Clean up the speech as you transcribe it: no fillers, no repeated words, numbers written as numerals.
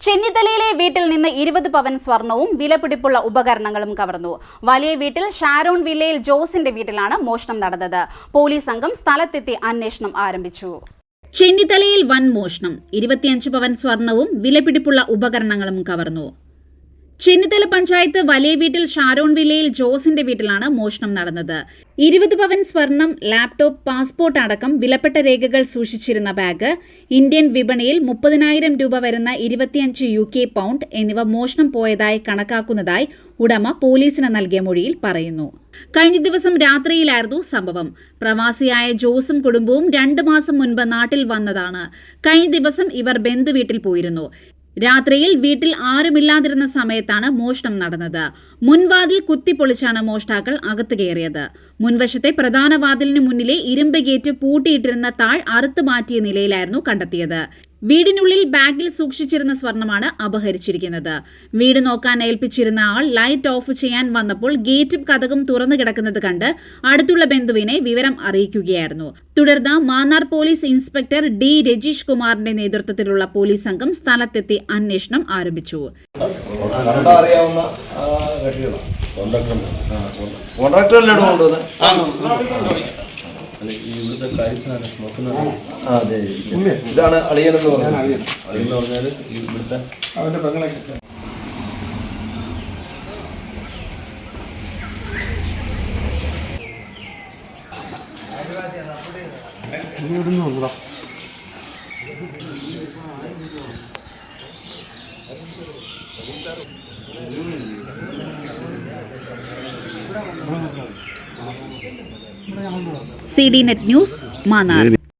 ചെന്നിത്തലയിലെ വീട്ടിൽ നിന്ന് 20 പവൻ സ്വർണവും വിലപിടിപ്പുള്ള ഉപകരണങ്ങളും കവർന്നു. വലിയ വീട്ടിൽ ഷാരോൺ വില്ലയിൽ ജോസിന്റെ വീട്ടിലാണ് മോഷണം നടന്നത്. പോലീസ് സംഘം സ്ഥലത്തെത്തി അന്വേഷണം ആരംഭിച്ചു. ചെന്നിത്തലയിൽ വൻ മോഷണം. 25 പവൻ സ്വർണവും വിലപിടിപ്പുള്ള ഉപകരണങ്ങളും കവർന്നു. ചെന്നിത്തല പഞ്ചായത്ത് വലിയ വീട്ടിൽ ഷാരോൺ വില്ലയിൽ ജോസിന്റെ വീട്ടിലാണ് മോഷണം നടന്നത്. 20 പവൻ സ്വർണം, ലാപ്ടോപ്പ്, പാസ്പോർട്ട് അടക്കം വിലപ്പെട്ട രേഖകൾ സൂക്ഷിച്ചിരുന്ന ബാഗ്, ഇന്ത്യൻ വിപണിയിൽ 30,000 രൂപ വരുന്ന 25 UK പൗണ്ട് എന്നിവ മോഷണം പോയതായി കണക്കാക്കുന്നതായി ഉടമ പോലീസിന് നൽകിയ മൊഴിയിൽ പറയുന്നു. കഴിഞ്ഞ ദിവസം രാത്രിയിലായിരുന്നു സംഭവം. പ്രവാസിയായ ജോസും കുടുംബവും 2 മാസം മുൻപ് നാട്ടിൽ വന്നതാണ്. കഴിഞ്ഞ ദിവസം ഇവർ ബന്ധുവീട്ടിൽ പോയിരുന്നു. രാത്രിയിൽ വീട്ടിൽ ആരുമില്ലാതിരുന്ന സമയത്താണ് മോഷണം നടന്നത്. മുൻവാതിൽ കുത്തിപ്പൊളിച്ചാണ് മോഷ്ടാക്കൾ അകത്ത് കയറിയത്. മുൻവശത്തെ പ്രധാന വാതിലിന് മുന്നിലെ ഇരുമ്പ് ഗേറ്റ് പൂട്ടിയിട്ടിരുന്ന താഴ് അറുത്തു മാറ്റിയ നിലയിലായിരുന്നു കണ്ടെത്തിയത്. വീടിനുള്ളിൽ ബാഗിൽ സൂക്ഷിച്ചിരുന്ന സ്വർണമാണ് അപഹരിച്ചിരിക്കുന്നത്. വീട് നോക്കാൻ ഏൽപ്പിച്ചിരുന്ന ആൾ ലൈറ്റ് ഓഫ് ചെയ്യാൻ വന്നപ്പോൾ ഗേറ്റും കതകും തുറന്നു കിടക്കുന്നത് കണ്ട് അടുത്തുള്ള ബന്ധുവിനെ വിവരം അറിയിക്കുകയായിരുന്നു. തുടർന്ന് Mannar police inspector D Rajeesh കുമാറിന്റെ നേതൃത്വത്തിലുള്ള പോലീസ് സംഘം സ്ഥലത്തെത്തി അന്വേഷണം ആരംഭിച്ചു. ഇതാണ് അളിയനെന്ന് പറഞ്ഞാൽ ഇവിടുത്തെ അവന്റെ പെങ്ങളൊക്കെ CD Net News, Mannar.